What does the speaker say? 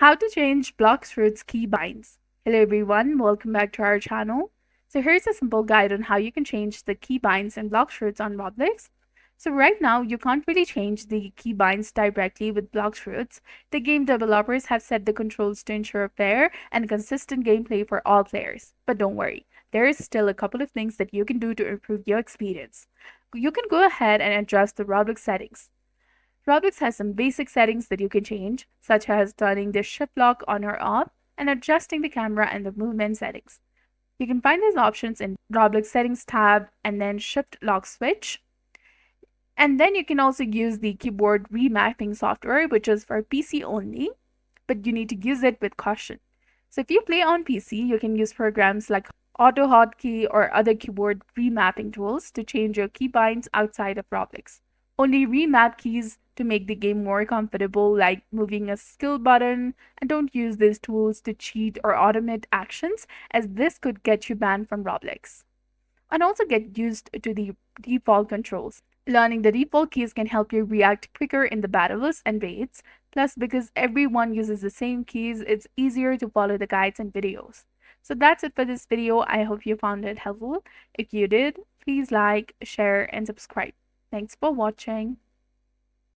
How to change Blox Fruits keybinds. Hello everyone, welcome back to our channel. So here's a simple guide on how you can change the keybinds in Blox Fruits on Roblox. So right now, you can't really change the keybinds directly with Blox Fruits. The game developers have set the controls to ensure fair and consistent gameplay for all players. But don't worry, there is still a couple of things that you can do to improve your experience. You can go ahead and adjust the Roblox settings. Roblox has some basic settings that you can change, such as turning the shift lock on or off and adjusting the camera and the movement settings. You can find these options in Roblox settings tab and then shift lock switch. And then you can also use the keyboard remapping software, which is for PC only, but you need to use it with caution. So if you play on PC, you can use programs like Auto Hotkey or other keyboard remapping tools to change your keybinds outside of Roblox. Only remap keys to make the game more comfortable, like moving a skill button, and don't use these tools to cheat or automate actions, as this could get you banned from Roblox. And also get used to the default controls. Learning the default keys can help you react quicker in the battles and raids. Plus, because everyone uses the same keys, it's easier to follow the guides and videos. So that's it for this video. I hope you found it helpful. If you did, please like, share, and subscribe. Thanks for watching.